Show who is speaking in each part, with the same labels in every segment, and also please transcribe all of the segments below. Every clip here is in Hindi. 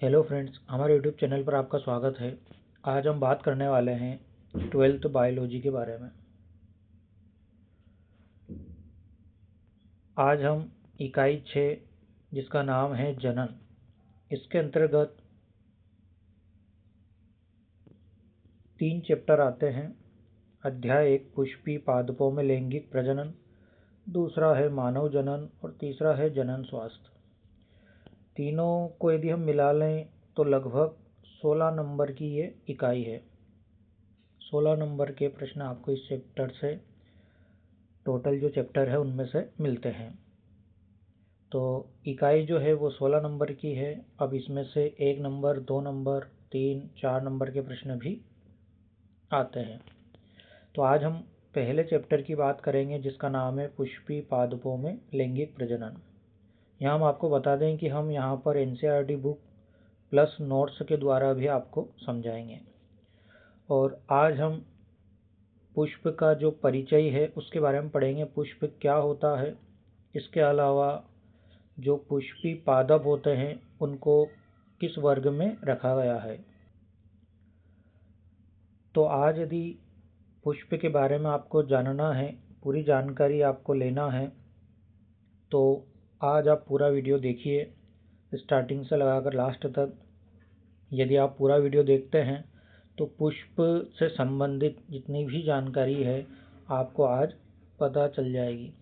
Speaker 1: हेलो फ्रेंड्स, हमारे यूट्यूब चैनल पर आपका स्वागत है। आज हम बात करने वाले हैं 12th बायोलॉजी के बारे में। आज हम इकाई 6 जिसका नाम है जनन, इसके अंतर्गत 3 चैप्टर आते हैं। अध्याय 1 पुष्पी पादपों में लैंगिक प्रजनन, दूसरा है मानव जनन और तीसरा है जनन स्वास्थ्य। तीनों को यदि हम मिला लें तो लगभग 16 नंबर की ये इकाई है। 16 नंबर के प्रश्न आपको इस चैप्टर से, टोटल जो चैप्टर है उनमें से मिलते हैं। तो इकाई जो है वो 16 नंबर की है। अब इसमें से 1 नंबर, 2 नंबर, 3, 4 नंबर के प्रश्न भी आते हैं। तो आज हम पहले चैप्टर की बात करेंगे जिसका नाम है पुष्पी पादपों में लैंगिक प्रजनन। यहाँ हम आपको बता दें कि हम यहाँ पर एनसीईआरटी बुक प्लस नोट्स के द्वारा भी आपको समझाएंगे। और आज हम पुष्प का जो परिचय है उसके बारे में पढ़ेंगे, पुष्प क्या होता है। इसके अलावा जो पुष्पी पादप होते हैं उनको किस वर्ग में रखा गया है। तो आज यदि पुष्प के बारे में आपको जानना है, पूरी जानकारी आपको लेना है, तो आज आप पूरा वीडियो देखिए स्टार्टिंग से लगाकर लास्ट तक। यदि आप पूरा वीडियो देखते हैं तो पुष्प से संबंधित जितनी भी जानकारी है आपको आज पता चल जाएगी।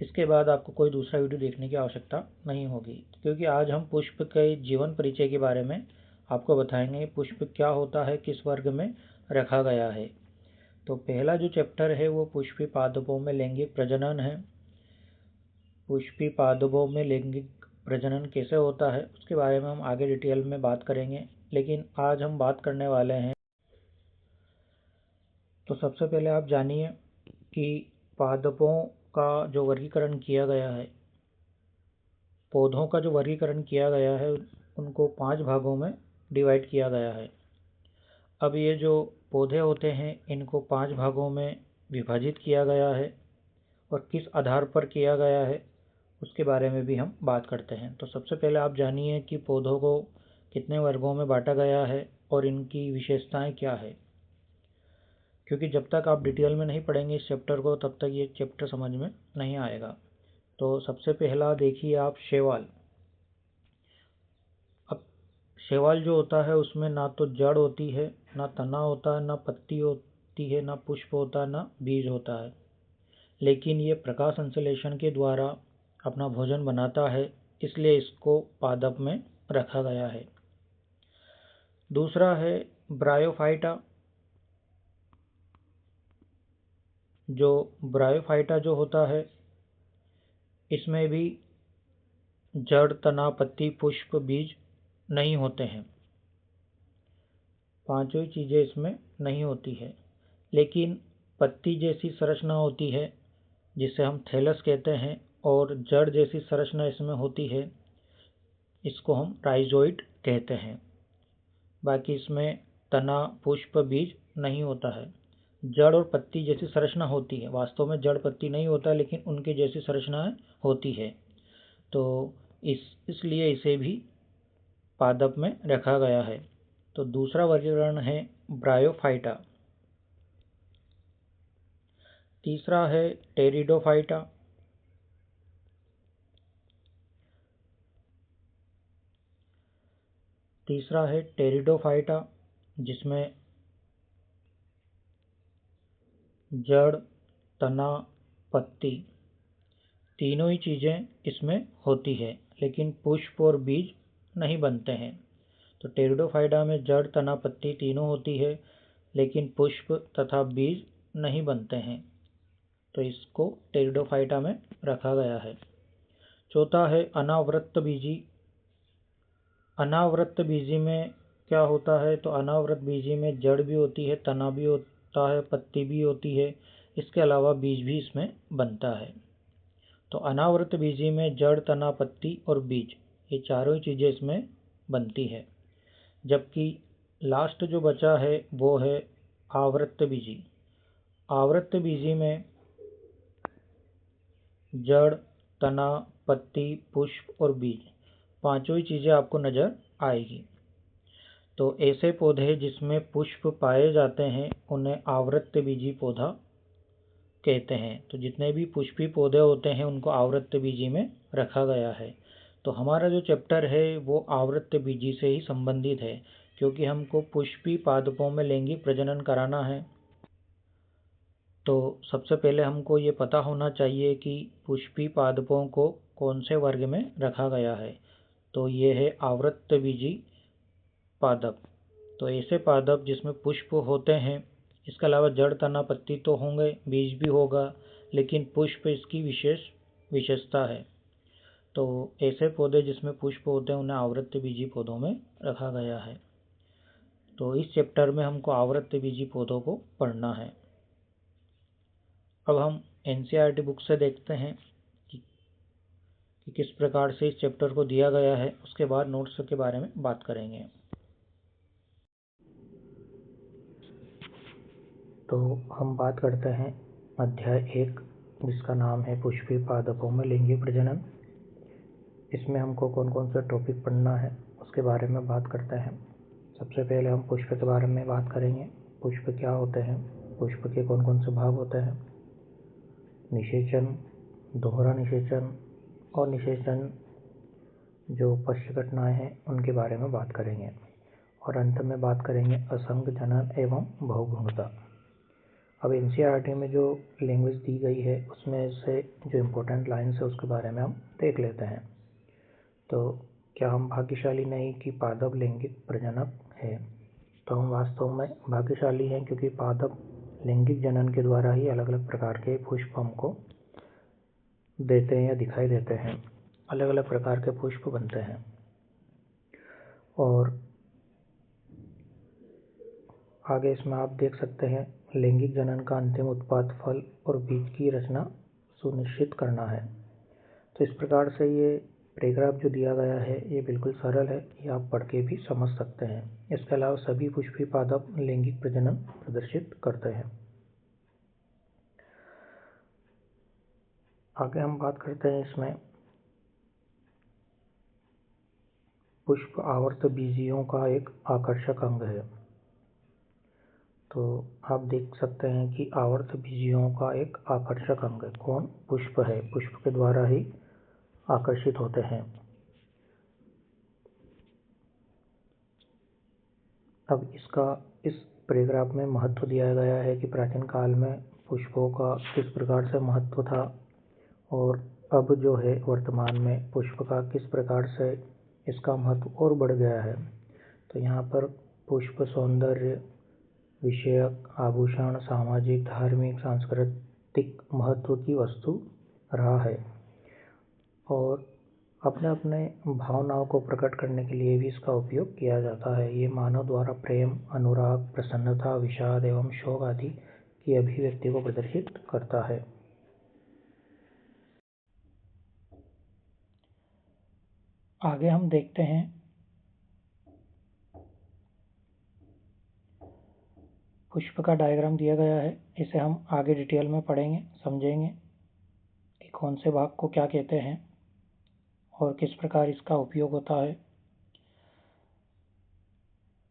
Speaker 1: इसके बाद आपको कोई दूसरा वीडियो देखने की आवश्यकता नहीं होगी, क्योंकि आज हम पुष्प के जीवन परिचय के बारे में आपको बताएंगे। पुष्प क्या होता है, किस वर्ग में रखा गया है। तो पहला जो चैप्टर है वो पुष्पी पादपों में लैंगिक प्रजनन है। पुष्पी पादपों में लैंगिक प्रजनन कैसे होता है उसके बारे में हम आगे डिटेल में बात करेंगे, लेकिन आज हम बात करने वाले हैं। तो सबसे पहले आप जानिए कि पादपों का जो वर्गीकरण किया गया है, पौधों का जो वर्गीकरण किया गया है उनको 5 भागों में डिवाइड किया गया है। अब ये जो पौधे होते हैं इनको 5 भागों में विभाजित किया गया है और किस आधार पर किया गया है उसके बारे में भी हम बात करते हैं। तो सबसे पहले आप जानिए कि पौधों को कितने वर्गों में बांटा गया है और इनकी विशेषताएं क्या है, क्योंकि जब तक आप डिटेल में नहीं पढ़ेंगे इस चैप्टर को तब तक ये चैप्टर समझ में नहीं आएगा। तो सबसे पहला देखिए आप शैवाल। अब शैवाल जो होता है उसमें ना तो जड़ होती है, ना तना होता है, ना पत्ती होती है, ना पुष्प होता है, ना बीज होता है, लेकिन ये प्रकाश संश्लेषण के द्वारा अपना भोजन बनाता है, इसलिए इसको पादप में रखा गया है। दूसरा है ब्रायोफाइटा। जो ब्रायोफाइटा जो होता है इसमें भी जड़, तना, पत्ती, पुष्प, बीज नहीं होते हैं। पांचों चीज़ें इसमें नहीं होती है, लेकिन पत्ती जैसी संरचना होती है जिसे हम थैलस कहते हैं, और जड़ जैसी संरचना इसमें होती है, इसको हम राइजोइड कहते हैं। बाकी इसमें तना, पुष्प, बीज नहीं होता है। जड़ और पत्ती जैसी संरचना होती है, वास्तव में जड़ पत्ती नहीं होता लेकिन उनकी जैसी संरचनाएं होती है। तो इसलिए इसे भी पादप में रखा गया है। तो दूसरा वर्गीकरण है ब्रायोफाइटा। तीसरा है टेरिडोफाइटा। तीसरा है टेरिडोफाइटा जिसमें जड़, तना, पत्ती तीनों ही चीज़ें इसमें होती है, लेकिन पुष्प और बीज नहीं बनते हैं। तो टेरिडोफाइटा में जड़, तना, पत्ती तीनों होती है, लेकिन पुष्प तथा बीज नहीं बनते हैं, तो इसको टेरिडोफाइटा में रखा गया है। चौथा है अनावृत बीजी। अनावृत बीजी में क्या होता है, तो अनावृत बीजी में जड़ भी होती है, तना भी होता है, पत्ती भी होती है, इसके अलावा बीज भी इसमें बनता है। तो अनावृत बीजी में जड़, तना, पत्ती और बीज ये चारों ही चीज़ें इसमें बनती है। जबकि लास्ट जो बचा है वो है आवृत बीजी। आवृत बीजी में जड़, तना, पत्ती, पुष्प और बीज पांचों ही चीज़ें आपको नज़र आएगी। तो ऐसे पौधे जिसमें पुष्प पाए जाते हैं उन्हें आवृतबीजी पौधा कहते हैं। तो जितने भी पुष्पी पौधे होते हैं उनको आवृतबीजी में रखा गया है। तो हमारा जो चैप्टर है वो आवृतबीजी से ही संबंधित है, क्योंकि हमको पुष्पी पादपों में लैंगिक प्रजनन कराना है। तो सबसे पहले हमको ये पता होना चाहिए कि पुष्पी पादपों को कौन से वर्ग में रखा गया है। तो ये है आवृतबीजी पादप। तो ऐसे पादप जिसमें पुष्प होते हैं, इसके अलावा जड़, तना, पत्ती तो होंगे, बीज भी होगा, लेकिन पुष्प इसकी विशेषता है। तो ऐसे पौधे जिसमें पुष्प होते हैं उन्हें आवृतबीजी पौधों में रखा गया है। तो इस चैप्टर में हमको आवृतबीजी पौधों को पढ़ना है। अब हम एनसीईआरटी बुक से देखते हैं कि किस प्रकार से इस चैप्टर को दिया गया है, उसके बाद नोट्स के बारे में बात करेंगे। तो हम बात करते हैं अध्याय 1, जिसका नाम है पुष्पी पादपों में लैंगिक प्रजनन। इसमें हमको कौन कौन से टॉपिक पढ़ना है उसके बारे में बात करते हैं। सबसे पहले हम पुष्प के बारे में बात करेंगे। पुष्प क्या होते हैं, पुष्प के कौन कौन से भाग होते हैं, निषेचन, दोहरा निषेचन और निषेचन जो पश्च घटनाएं हैं उनके बारे में बात करेंगे। और अंत में बात करेंगे असंग जनन एवं बहुगुणता। अब एनसीईआरटी में जो लैंग्वेज दी गई है उसमें से जो इम्पोर्टेंट लाइन्स है उसके बारे में हम देख लेते हैं। तो क्या हम भाग्यशाली नहीं कि पादप लैंगिक प्रजनक है? तो हम वास्तव में भाग्यशाली हैं, क्योंकि पादप लैंगिक जनन के द्वारा ही अलग अलग प्रकार के पुष्प हमको देते हैं या दिखाई देते हैं। अलग अलग प्रकार के पुष्प बनते हैं। और आगे इसमें आप देख सकते हैं लैंगिक जनन का अंतिम उत्पाद फल और बीज की रचना सुनिश्चित करना है। तो इस प्रकार से ये पैराग्राफ जो दिया गया है ये बिल्कुल सरल है, ये आप पढ़ के भी समझ सकते हैं। इसके अलावा सभी पुष्पी पादप लैंगिक प्रजनन प्रदर्शित करते हैं। आगे हम बात करते हैं इसमें पुष्प आवृतबीजियों का एक आकर्षक अंग है। तो आप देख सकते हैं कि आवृतबीजियों का एक आकर्षक अंग कौन? पुष्प है। पुष्प के द्वारा ही आकर्षित होते हैं। अब इस पैराग्राफ में महत्व दिया गया है कि प्राचीन काल में पुष्पों का किस प्रकार से महत्व था और अब जो है वर्तमान में पुष्प का किस प्रकार से इसका महत्व और बढ़ गया है। तो यहाँ पर पुष्प सौंदर्य विषयक, आभूषण, सामाजिक, धार्मिक, सांस्कृतिक महत्व की वस्तु रहा है और अपने अपने भावनाओं को प्रकट करने के लिए भी इसका उपयोग किया जाता है। ये मानव द्वारा प्रेम, अनुराग, प्रसन्नता, विषाद एवं शोक आदि की अभिव्यक्ति को प्रदर्शित करता है। आगे हम देखते हैं पुष्प का डायग्राम दिया गया है। इसे हम आगे डिटेल में पढ़ेंगे, समझेंगे कि कौन से भाग को क्या कहते हैं और किस प्रकार इसका उपयोग होता है।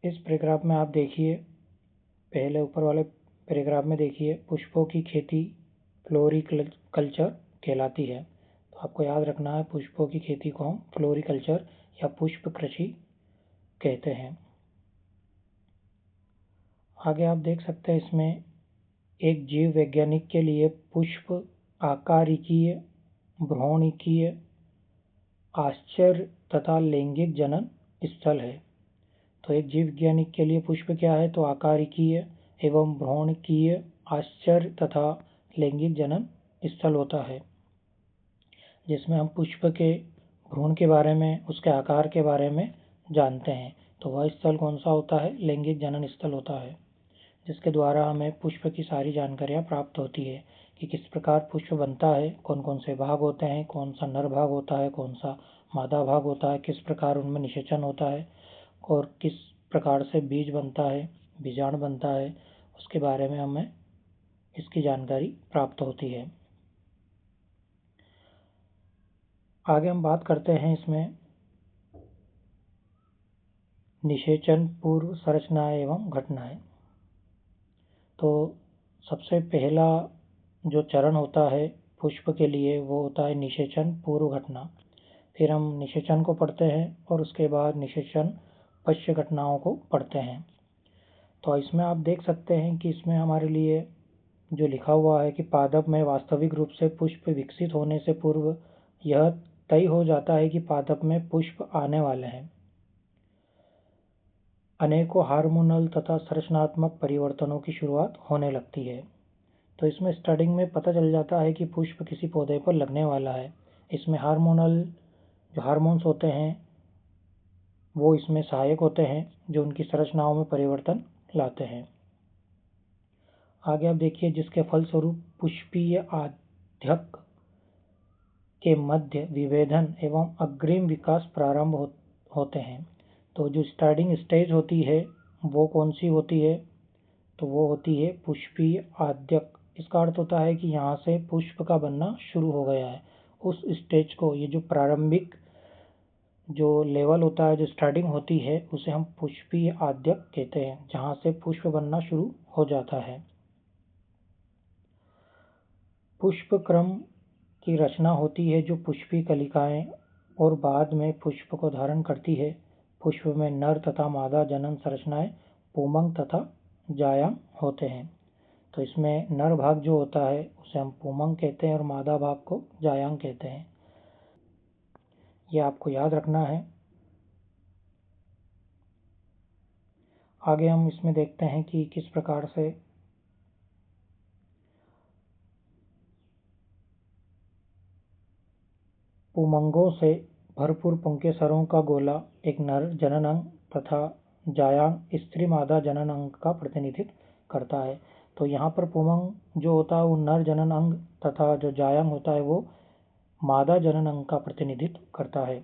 Speaker 1: इस पैराग्राफ में आप देखिए, पहले ऊपर वाले पैराग्राफ में देखिए, पुष्पों की खेती फ्लोरिकल्चर कहलाती है। तो आपको याद रखना है, पुष्पों की खेती को हम फ्लोरिकल्चर या पुष्प कृषि कहते हैं। आगे आप देख सकते हैं इसमें एक जीव वैज्ञानिक के लिए पुष्प आकारिकीय, भ्रूणिकीय, आश्चर्य तथा लैंगिक जनन स्थल है। तो एक जीव वैज्ञानिक के लिए पुष्प क्या है? तो आकारिकीय एवं भ्रूणिकीय, आश्चर्य तथा लैंगिक जनन स्थल होता है, जिसमें हम पुष्प के भ्रूण के बारे में, उसके आकार के बारे में जानते हैं। तो वह स्थल कौन सा होता है? लैंगिक जनन स्थल होता है, जिसके द्वारा हमें पुष्प की सारी जानकारियाँ प्राप्त होती है कि किस प्रकार पुष्प बनता है, कौन कौन से भाग होते हैं, कौन सा नर भाग होता है, कौन सा मादा भाग होता है, किस प्रकार उनमें निषेचन होता है और किस प्रकार से बीज बनता है, बीजाणु बनता है, उसके बारे में हमें इसकी जानकारी प्राप्त होती है। आगे हम बात करते हैं इसमें निषेचन पूर्व संरचनाएं एवं घटनाएं। तो सबसे पहला जो चरण होता है पुष्प के लिए वो होता है निषेचन पूर्व घटना। फिर हम निषेचन को पढ़ते हैं और उसके बाद निषेचन पश्य घटनाओं को पढ़ते हैं। तो इसमें आप देख सकते हैं कि इसमें हमारे लिए जो लिखा हुआ है कि पादप में वास्तविक रूप से पुष्प विकसित होने से पूर्व यह तय हो जाता है कि पादप में पुष्प आने वाले हैं। अनेकों हार्मोनल तथा संरचनात्मक परिवर्तनों की शुरुआत होने लगती है। तो इसमें स्टार्टिंग में पता चल जाता है कि पुष्प किसी पौधे पर लगने वाला है। इसमें हार्मोनल जो हार्मोन्स होते हैं वो इसमें सहायक होते हैं जो उनकी संरचनाओं में परिवर्तन लाते हैं। आगे आप देखिए जिसके फलस्वरूप पुष्पीय आद्यक के मध्य विभेदन एवं अग्रिम विकास प्रारंभ होते हैं। तो जो स्टार्टिंग स्टेज होती है वो कौन सी होती है? तो वो होती है पुष्पीय आद्यक। इसका अर्थ होता है कि यहाँ से पुष्प का बनना शुरू हो गया है। उस स्टेज को, ये जो प्रारंभिक जो लेवल होता है, जो स्टार्टिंग होती है, उसे हम पुष्पीय आद्यक कहते हैं, जहाँ से पुष्प बनना शुरू हो जाता है। पुष्प क्रम की रचना होती है जो पुष्पी कलिकाएं और बाद में पुष्प को धारण करती है। पुष्प में नर तथा मादा जनन संरचनाएं पुमंग तथा जायांग होते हैं। तो इसमें नर भाग जो होता है उसे हम पुमंग कहते हैं और मादा भाग को जायांग कहते हैं। ये आपको याद रखना है। आगे हम इसमें देखते हैं कि किस प्रकार से पुमंगों से भरपूर पुंकेसरों का गोला एक नर जनन अंग तथा जायांग स्त्री मादा जनन अंग का प्रतिनिधित्व करता है। तो यहाँ पर पुमंग जो होता है वो नर जनन अंग तथा जो जायांग होता है वो मादा जनन अंग का प्रतिनिधित्व करता है।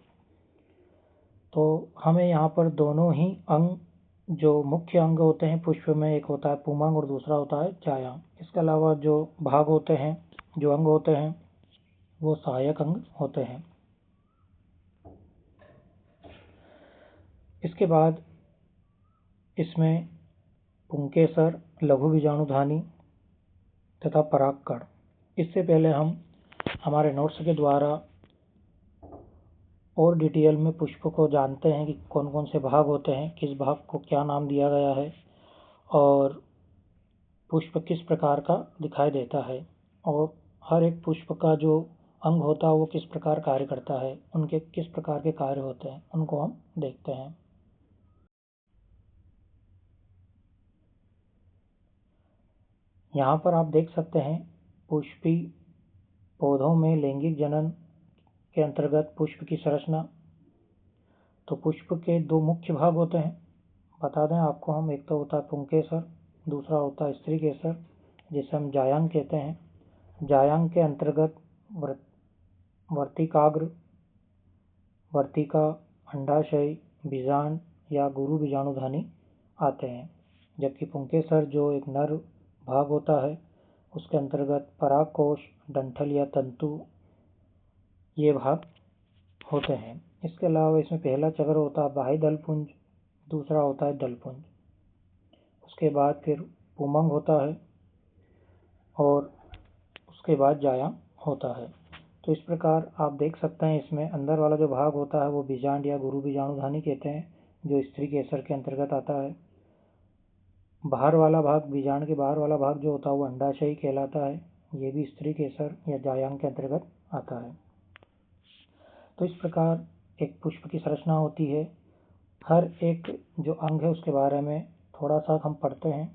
Speaker 1: तो हमें यहाँ पर दोनों ही अंग जो मुख्य अंग होते हैं पुष्प में, एक होता है पुमंग और दूसरा होता है जायांग। इसके अलावा जो भाग होते हैं, जो अंग होते हैं, वो सहायक अंग होते हैं। इसके बाद इसमें पुंकेसर, लघु बीजाणुधानी तथा परागकण। इससे पहले हम हमारे नोट्स के द्वारा और डिटेल में पुष्प को जानते हैं कि कौन कौन से भाग होते हैं, किस भाग को क्या नाम दिया गया है और पुष्प किस प्रकार का दिखाई देता है और हर एक पुष्प का जो अंग होता है वो किस प्रकार कार्य करता है, उनके किस प्रकार के कार्य होते हैं, उनको हम देखते हैं। यहाँ पर आप देख सकते हैं पुष्पी पौधों में लैंगिक जनन के अंतर्गत पुष्प की संरचना। तो पुष्प के दो मुख्य भाग होते हैं, बता दें आपको हम। एक तो होता है पुंकेसर, दूसरा होता है स्त्री केसर, जिसे हम जायांग कहते हैं। जायांग के अंतर्गत वर्तिकाग्र, वर्तिका, अंडाशय, बीजांड या गुरु बीजाणुधानी आते हैं। जबकि पुंकेसर जो एक नर भाग होता है उसके अंतर्गत परागकोश, डंठल या तंतु ये भाग होते हैं। इसके अलावा इसमें पहला चक्र होता है बाह्य दलपुंज, दूसरा होता है दलपुंज। उसके बाद फिर पुमंग होता है और उसके बाद जायांग होता है। तो इस प्रकार आप देख सकते हैं इसमें अंदर वाला जो भाग होता है वो बीजांड या गुरु बीजाणुधानी कहते हैं, जो स्त्री केसर के अंतर्गत आता है। बाहर वाला भाग, बीजांड के बाहर वाला भाग जो होता है वो अंडाशय कहलाता है, ये भी स्त्री केसर या जायांग के अंतर्गत आता है। तो इस प्रकार एक पुष्प की संरचना होती है। हर एक जो अंग है उसके बारे में थोड़ा सा हम पढ़ते हैं।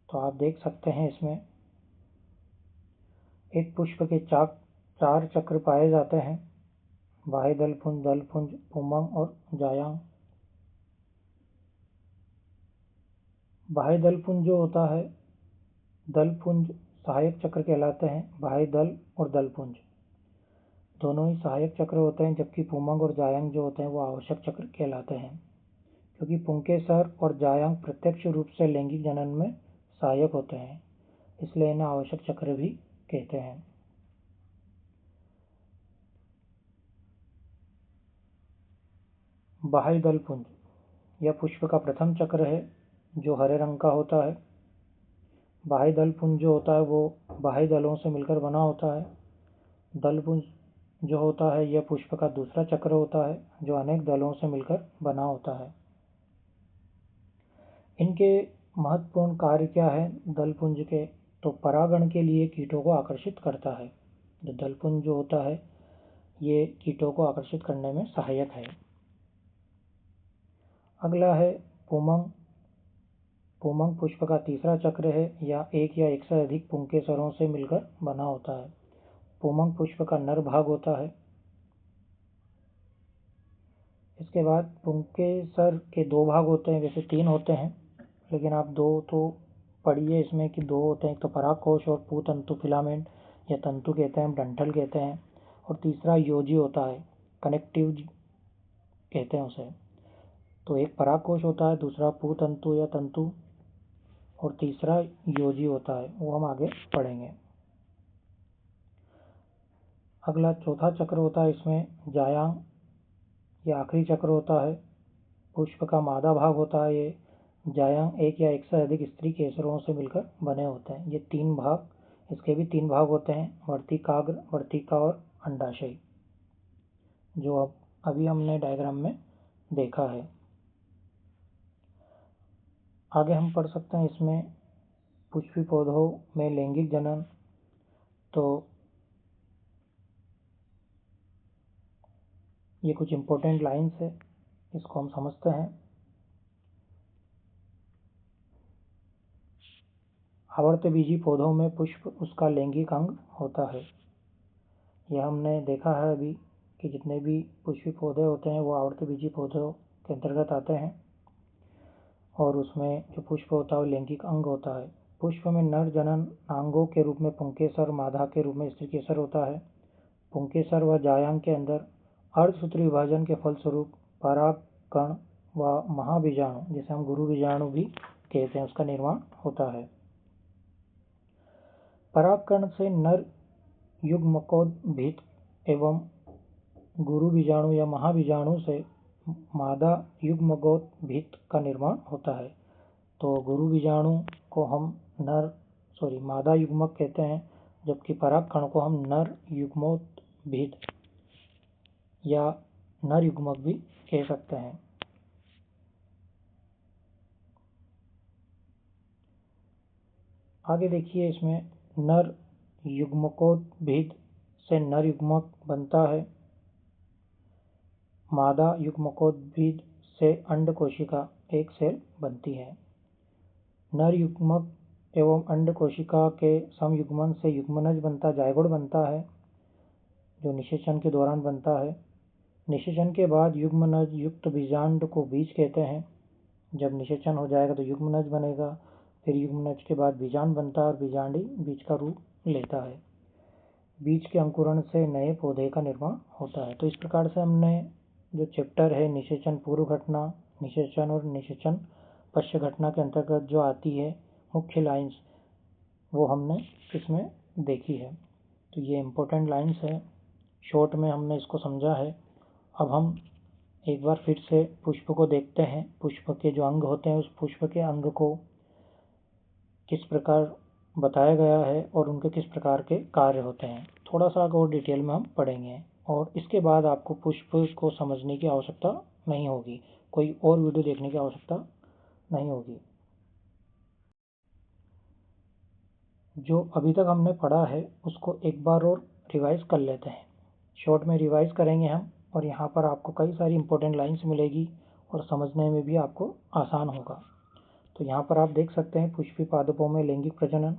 Speaker 1: तो आप देख सकते हैं इसमें एक पुष्प के चार चक्र पाए जाते हैं, बाह्य दलपुंज, दलपुंज, पुमंग और जायांग। बाह्य दलपुंज जो होता है, दलपुंज सहायक चक्र कहलाते हैं। बाह्य दल और दलपुंज दोनों ही सहायक चक्र होते हैं, जबकि पुमंग और जायांग जो होते हैं वो आवश्यक चक्र कहलाते हैं। क्योंकि पुंकेसर और जायांग प्रत्यक्ष रूप से लैंगिक जनन में सहायक होते हैं, इसलिए इन्हें आवश्यक चक्र भी कहते हैं। बाह्य दल पुंज, यह पुष्प का प्रथम चक्र है जो हरे रंग का होता है। बाह्य दल पुंज जो होता है वो बाह्य दलों से मिलकर बना होता है। दल पुंज जो होता है यह पुष्प का दूसरा चक्र होता है जो अनेक दलों से मिलकर बना होता है। इनके महत्वपूर्ण कार्य क्या है दल पुंज के, तो परागण के लिए कीटों को आकर्षित करता है। जो दल पुंज जो होता है ये कीटों को आकर्षित करने में सहायक है। अगला है पुमंग। पुमंग पुष्प का तीसरा चक्र है या एक से अधिक पुंकेसरों से मिलकर बना होता है। पुमंग पुष्प का नर भाग होता है। इसके बाद पुंकेसर के दो भाग होते हैं, वैसे 3 होते हैं लेकिन आप 2 तो पढ़िए इसमें कि 2 होते हैं, एक तो परागकोश और पूतंतु फिलामेंट या तंतु कहते हैं, डंठल कहते हैं, और तीसरा योजी होता है, कनेक्टिव कहते हैं उसे। तो एक परागकोश होता है, दूसरा पूतंतु या तंतु और तीसरा योजी होता है, वो हम आगे पढ़ेंगे। अगला चौथा चक्र होता है, इसमें जायांग ये आखिरी चक्र होता है। पुष्प का मादा भाग होता है ये। जायांग एक या एक से अधिक स्त्री केसरों से मिलकर बने होते हैं। ये 3 भाग, इसके भी 3 भाग होते हैं, वर्तिकाग्र, वर्तिका और अंडाशय, जो अब अभी हमने डायग्राम में देखा है। आगे हम पढ़ सकते हैं इसमें पुष्पी पौधों में लैंगिक जनन। तो ये कुछ इंपॉर्टेंट लाइन्स है, इसको हम समझते हैं। आवर्तबीजी पौधों में पुष्प उसका लैंगिक अंग होता है। यह हमने देखा है अभी कि जितने भी पुष्पी पौधे होते हैं वो आवर्तबीजी पौधों के अंतर्गत आते हैं और उसमें जो पुष्प होता है वो लैंगिक अंग होता है। पुष्प में नर जनन अंगों के रूप में पुंकेसर, मादा के रूप में स्त्रीकेसर होता है। पुंकेसर व जायांग के अंदर अर्धसूत्री विभाजन के फलस्वरूप परागकण व महाबीजाणु, जिसे हम गुरु बीजाणु भी कहते हैं, उसका निर्माण होता है। परागकण से नर युग्मकोद्भिद एवं गुरु बीजाणु या महाबीजाणु से मादा युग्मकोद्भिद का निर्माण होता है। तो गुरु बीजाणु को हम मादा युग्मक कहते हैं, जबकि परागकण को हम नर युग्मोद्भिद या नर युग्मक भी कह सकते हैं। आगे देखिए, इसमें नर युग्मकोद्भिद से नर युग्मक बनता है। मादा युग्मकोद्भिद से अंड कोशिका एक सेल बनती है। नर युग्मक एवं अंड कोशिका के समयुग्मन से युग्मनज बनता, जायगोट बनता है, जो निषेचन के दौरान बनता है। निषेचन के बाद युग्मनज युक्त बीजांड को बीज कहते हैं। जब निषेचन हो जाएगा तो युग्मनज बनेगा, फिर युग्मनज के बाद बीजांड बनता है और बीजांडी बीज का रूप लेता है। बीज के अंकुरण से नए पौधे का निर्माण होता है। तो इस प्रकार से हमने जो चैप्टर है निषेचन पूर्व घटना, निषेचन और निषेचन पश्च घटना के अंतर्गत जो आती है मुख्य लाइंस, वो हमने इसमें देखी है। तो ये इम्पोर्टेंट लाइंस है, शॉर्ट में हमने इसको समझा है। अब हम एक बार फिर से पुष्प को देखते हैं। पुष्प के जो अंग होते हैं उस पुष्प के अंग को किस प्रकार बताया गया है और उनके किस प्रकार के कार्य होते हैं, थोड़ा सा और डिटेल में हम पढ़ेंगे। और इसके बाद आपको पुष्प को समझने की आवश्यकता नहीं होगी, कोई और वीडियो देखने की आवश्यकता नहीं होगी। जो अभी तक हमने पढ़ा है उसको एक बार और रिवाइज कर लेते हैं। शॉर्ट में रिवाइज करेंगे हम, और यहाँ पर आपको कई सारी इंपॉर्टेंट लाइन्स मिलेगी और समझने में भी आपको आसान होगा। तो यहाँ पर आप देख सकते हैं पुष्पी पादपों में लैंगिक प्रजनन।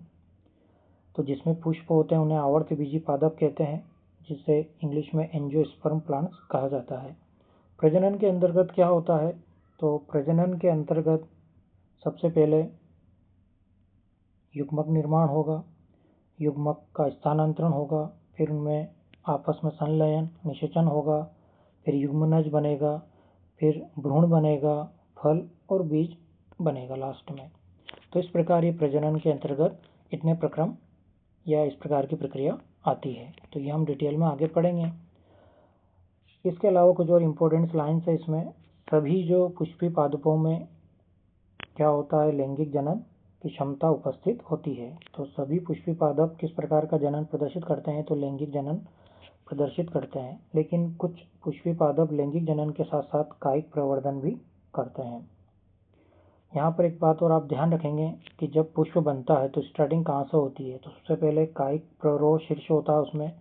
Speaker 1: तो जिसमें पुष्प होते हैं उन्हें आवर्तबीजी पादप कहते हैं, जिसे इंग्लिश में एंजियोस्पर्म प्लांट्स कहा जाता है। प्रजनन के अंतर्गत क्या होता है, तो प्रजनन के अंतर्गत सबसे पहले युग्मक निर्माण होगा, युग्मक का स्थानांतरण होगा, फिर उनमें आपस में संलयन निषेचन होगा, फिर युग्मनज बनेगा, फिर भ्रूण बनेगा, फल और बीज बनेगा लास्ट में। तो इस प्रकार ये प्रजनन के अंतर्गत इतने प्रक्रम या इस प्रकार की प्रक्रिया आती है। तो ये हम डिटेल में आगे पढ़ेंगे। इसके अलावा कुछ और इम्पोर्टेंट लाइन्स है इसमें, सभी जो पुष्पी पादपों में क्या होता है, लैंगिक जनन की क्षमता उपस्थित होती है। तो सभी पुष्पी पादप किस प्रकार का जनन प्रदर्शित करते हैं, तो लैंगिक जनन प्रदर्शित करते हैं। लेकिन कुछ पुष्पी पादप लैंगिक जनन के साथ साथ कायिक प्रवर्धन भी करते हैं। यहाँ पर एक बात और आप ध्यान रखेंगे कि जब पुष्प बनता है तो स्टार्टिंग कहाँ से होती है, तो सबसे पहले कायिक प्ररोह शीर्ष होता है उसमें,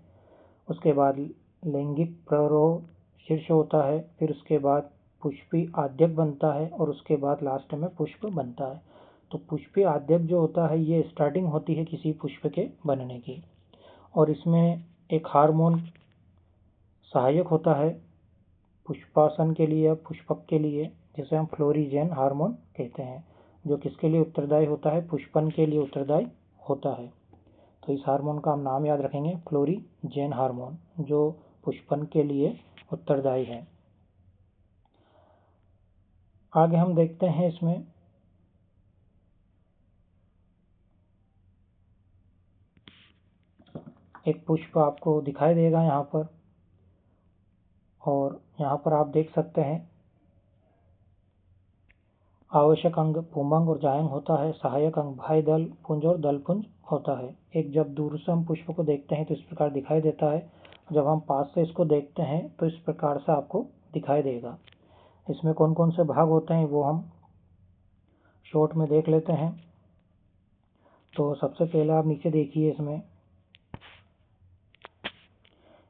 Speaker 1: उसके बाद लैंगिक प्ररोह शीर्ष होता है, फिर उसके बाद पुष्पी आद्यक बनता है और उसके बाद लास्ट में पुष्प बनता है। तो पुष्पी आद्यक जो होता है ये स्टार्टिंग होती है किसी पुष्प के बनने की, और इसमें एक हार्मोन सहायक होता है पुष्पासन के लिए या पुष्पक के लिए, जिसे हम फ्लोरीजेन हार्मोन कहते हैं, जो किसके लिए उत्तरदायी होता है, पुष्पन के लिए उत्तरदायी होता है। तो इस हार्मोन का हम नाम याद रखेंगे, फ्लोरीजेन हार्मोन, जो पुष्पन के लिए उत्तरदायी है। आगे हम देखते हैं इसमें एक पुष्प आपको दिखाई देगा यहाँ पर, और यहाँ पर आप देख सकते हैं आवश्यक अंग पुमंग और जायंग होता है, सहायक अंग भाई दल पुंज और दल पुंज होता है। एक जब दूर से हम पुष्प को देखते हैं तो इस प्रकार दिखाई देता है, जब हम पास से इसको देखते हैं तो इस प्रकार से आपको दिखाई देगा। इसमें कौन कौन से भाग होते हैं वो हम शॉर्ट में देख लेते हैं। तो सबसे पहले आप नीचे देखिए, इसमें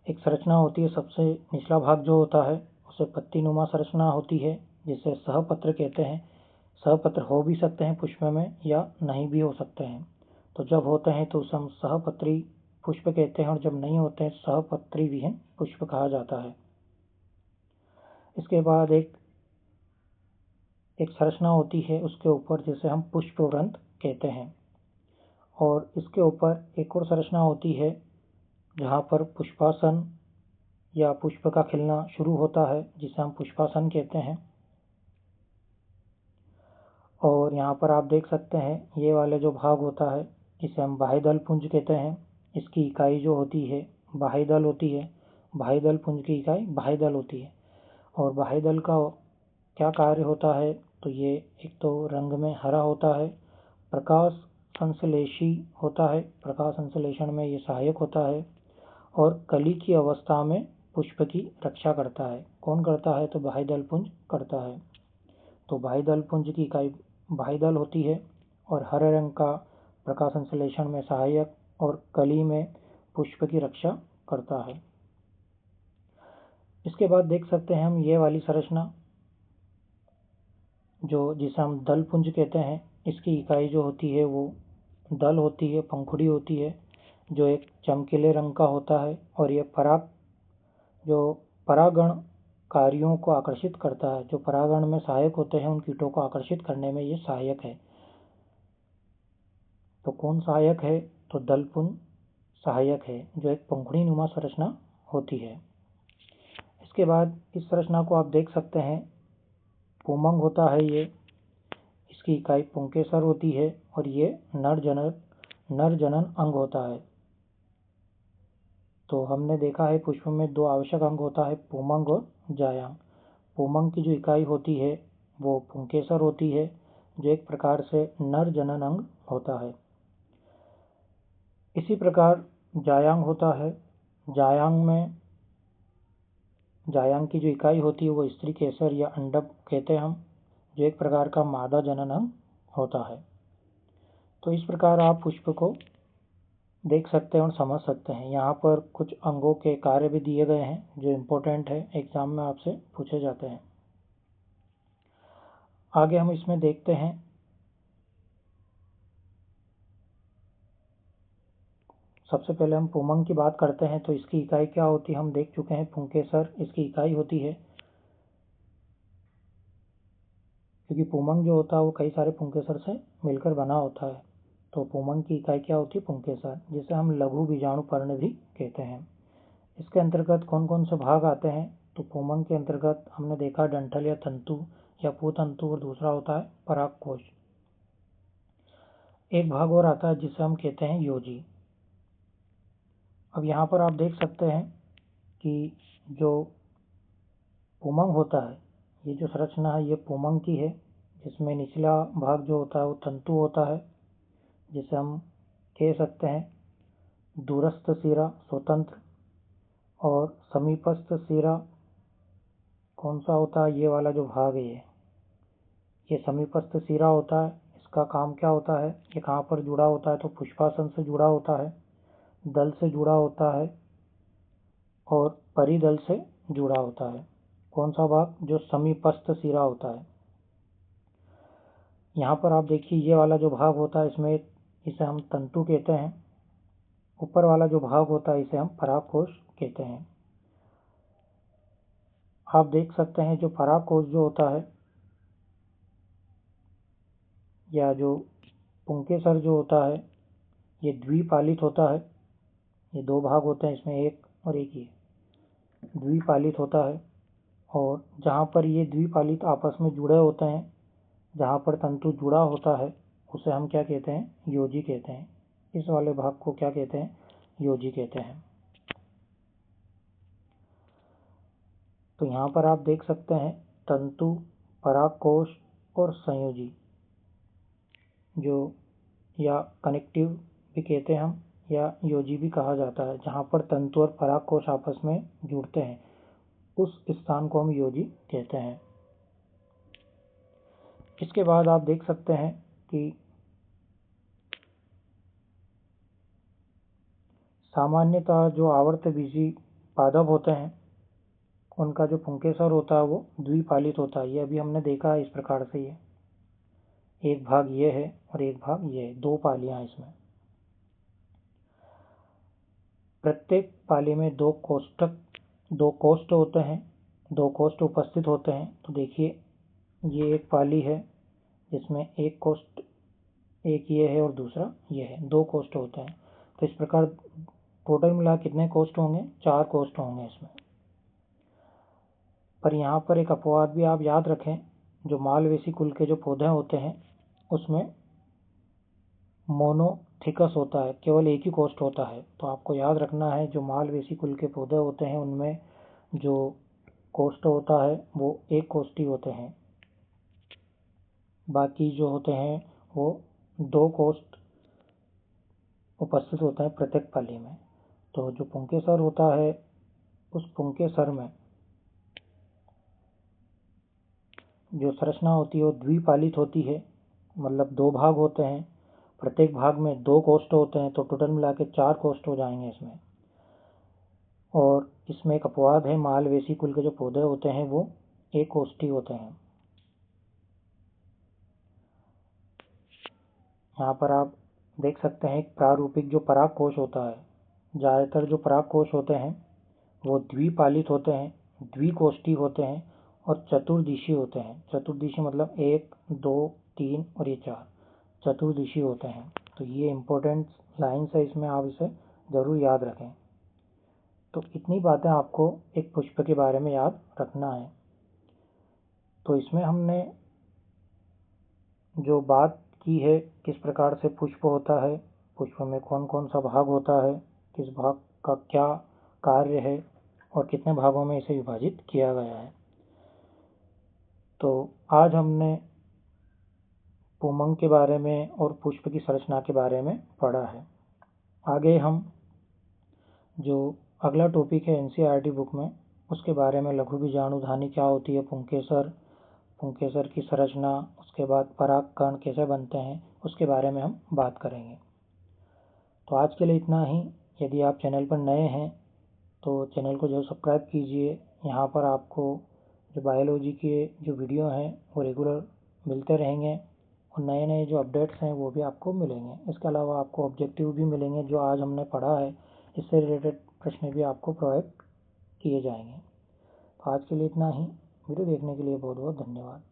Speaker 1: एक संरचना होती है, सबसे निचला भाग जो होता है उसे पत्ती नुमा संरचना होती है, जिसे सहपत्र कहते हैं। सहपत्र हो भी सकते हैं पुष्प में या नहीं भी हो सकते हैं। तो जब होते हैं तो उसे हम सहपत्री पुष्प कहते हैं, और जब नहीं होते हैं सहपत्री विहीन पुष्प कहा जाता है। इसके बाद एक संरचना होती है उसके ऊपर, जिसे हम पुष्पवृंत कहते हैं, और इसके ऊपर एक और संरचना होती है जहाँ पर पुष्पासन या पुष्प का खिलना शुरू होता है, जिसे हम पुष्पासन कहते हैं। और यहाँ पर आप देख सकते हैं ये वाले जो भाग होता है इसे हम बाह्यदल पुंज कहते हैं। इसकी इकाई जो होती है बाह्यदल होती है, बाह्यदल पुंज की इकाई बाह्यदल होती है। और बाह्यदल का क्या कार्य होता है, तो ये एक तो रंग में हरा होता है, प्रकाश संश्लेषी होता है, प्रकाश संश्लेषण में ये सहायक होता है, और कली की अवस्था में पुष्प की रक्षा करता है। कौन करता है, तो बाह्यदल पुंज करता है। तो बाह्यदल पुंज की इकाई बाह्यदल होती है, और हरे रंग का प्रकाश संश्लेषण में सहायक और कली में पुष्प की रक्षा करता है। इसके बाद देख सकते हैं हम ये वाली संरचना, जो जिसे हम दल पुंज कहते हैं। इसकी इकाई जो होती है वो दल होती है, पंखुड़ी होती है, जो एक चमकीले रंग का होता है, और ये परागण कार्यों को आकर्षित करता है। जो परागण में सहायक होते हैं उन कीटों को आकर्षित करने में ये सहायक है। तो कौन सहायक है, तो दलपुंज सहायक है, जो एक पंखुड़ी नुमा संरचना होती है। इसके बाद इस संरचना को आप देख सकते हैं, पुमंग होता है ये, इसकी इकाई पुंकेसर होती है, और ये नर जनन अंग होता है। तो हमने देखा है पुष्प में दो आवश्यक अंग होता है, पुमंग और जायांग। पुमंग की जो इकाई होती है वो पुंकेसर होती है, जो एक प्रकार से नर जनन अंग होता है। इसी प्रकार जायांग होता है। जायांग की जो इकाई होती है वो स्त्री केसर या अंडक कहते हैं हम, जो एक प्रकार का मादा जनन अंग होता है। तो इस प्रकार आप पुष्प को देख सकते हैं और समझ सकते हैं। यहाँ पर कुछ अंगों के कार्य भी दिए गए हैं जो इम्पोर्टेंट है, एग्जाम में आपसे पूछे जाते हैं। आगे हम इसमें देखते हैं सबसे पहले हम पुमंग की बात करते हैं। तो इसकी इकाई क्या होती है हम देख चुके हैं, पुंकेसर इसकी इकाई होती है, क्योंकि पुमंग जो होता है वो कई सारे पुंकेसर से मिलकर बना होता है। तो पुमंग की इकाई क्या होती है, पुंकेसर, जिसे हम लघु बीजाणु पर्ण भी कहते हैं। इसके अंतर्गत कौन कौन से भाग आते हैं, तो पुमंग के अंतर्गत हमने देखा डंठल या तंतु या पूतंतु, और दूसरा होता है परागकोश। एक भाग और आता है जिसे हम कहते हैं योजी। अब यहाँ पर आप देख सकते हैं कि जो पुमंग होता है ये जो संरचना है ये पुमंग की है, जिसमें निचला भाग जो होता है वो तंतु होता है, जिसे हम कह सकते हैं दूरस्थ सिरा स्वतंत्र, और समीपस्थ सिरा कौन सा होता है, ये वाला जो भाग है ये समीपस्थ सिरा होता है। इसका काम क्या होता है, ये कहाँ पर जुड़ा होता है, तो पुष्पासन से जुड़ा होता है, दल से जुड़ा होता है और परिदल से जुड़ा होता है। कौन सा भाग, जो समीपस्थ सिरा होता है। यहाँ पर आप देखिए ये वाला जो भाग होता है इसमें इसे हम तंतु कहते हैं, ऊपर वाला जो भाग होता है इसे हम परागकोश कहते हैं। आप देख सकते हैं जो परागकोश जो होता है या जो पुंकेसर जो होता है ये द्विपालित होता है। ये दो भाग होते हैं, इसमें एक और एक ही द्विपालित होता है। और जहाँ पर ये द्विपालित आपस में जुड़े होते हैं, जहाँ पर तंतु जुड़ा होता है उसे हम क्या कहते हैं, योजी कहते हैं। इस वाले भाग को क्या कहते हैं, योजी कहते हैं। तो यहाँ पर आप देख सकते हैं तंतु, परागकोश और संयोजी, जो या कनेक्टिव भी कहते हैं हम, या योजी भी कहा जाता है। जहाँ पर तंतु और परागकोश आपस में जुड़ते हैं उस स्थान को हम योजी कहते हैं। इसके बाद आप देख सकते हैं कि सामान्यतः जो आवर्तबीजी पादप होते हैं उनका जो पुंकेसर होता है वो द्विपालित होता है। ये अभी हमने देखा है इस प्रकार से, ये एक भाग ये है और एक भाग ये है, दो पालियां इसमें। प्रत्येक पाली में दो कोष्ठ होते हैं, दो कोष्ठ उपस्थित होते हैं। तो देखिए ये एक पाली है जिसमें एक कोष्ठ, एक ये है और दूसरा ये है, दो कोष्ठ होते हैं। तो इस प्रकार टोटल मिला कितने कोष्ठ होंगे, 4 कोष्ठ होंगे इसमें। पर यहाँ पर एक अपवाद भी आप याद रखें, जो मालवेसी कुल के जो पौधे होते हैं उसमें मोनोथिकस होता है, केवल एक ही कोष्ठ होता है। तो आपको याद रखना है जो मालवेसी कुल के पौधे होते हैं उनमें जो कोष्ठ होता है वो एक कोष्ठी होते हैं, बाकी जो होते हैं वो दो कोष्ठ उपस्थित होते हैं प्रत्येक पाली में। तो जो पुंकेसर होता है उस पुंकेसर में जो संरचना होती है वो द्विपालित होती है, मतलब दो भाग होते हैं, प्रत्येक भाग में दो कोष्ठ होते हैं। तो टोटल मिला के 4 कोष्ठ हो जाएंगे इसमें। और इसमें एक अपवाद है, मालवेसी कुल के जो पौधे होते हैं वो एक कोष्ठी होते हैं। यहाँ पर आप देख सकते हैं एक प्रारूपिक जो परागकोश होता है, ज़्यादातर जो परागकोश होते हैं वो द्विपालित होते हैं, द्विकोष्ठी होते हैं और चतुर्दिशी होते हैं। चतुर्दिशी मतलब 1, 2, 3 और ये 4 चतुर्दिशी होते हैं। तो ये इम्पोर्टेंट लाइन्स है इसमें, आप इसे ज़रूर याद रखें। तो इतनी बातें आपको एक पुष्प के बारे में याद रखना है। तो इसमें हमने जो बात की है किस प्रकार से पुष्प होता है, पुष्प में कौन कौन सा भाग होता है, किस भाग का क्या कार्य है और कितने भागों में इसे विभाजित किया गया है। तो आज हमने पुमंग के बारे में और पुष्प की संरचना के बारे में पढ़ा है। आगे हम जो अगला टॉपिक है एनसीईआरटी बुक में, उसके बारे में लघु बीजाणुधानी क्या होती है, पुंकेसर की संरचना, उसके बाद परागकण कैसे बनते हैं, उसके बारे में हम बात करेंगे। तो आज के लिए इतना ही। यदि आप चैनल पर नए हैं तो चैनल को जरूर सब्सक्राइब कीजिए। यहाँ पर आपको जो बायोलॉजी के जो वीडियो हैं वो रेगुलर मिलते रहेंगे और नए नए जो अपडेट्स हैं वो भी आपको मिलेंगे। इसके अलावा आपको ऑब्जेक्टिव भी मिलेंगे, जो आज हमने पढ़ा है इससे रिलेटेड प्रश्न भी आपको प्रोवाइड किए जाएंगे। तो आज के लिए इतना ही। वीडियो देखने के लिए बहुत बहुत धन्यवाद।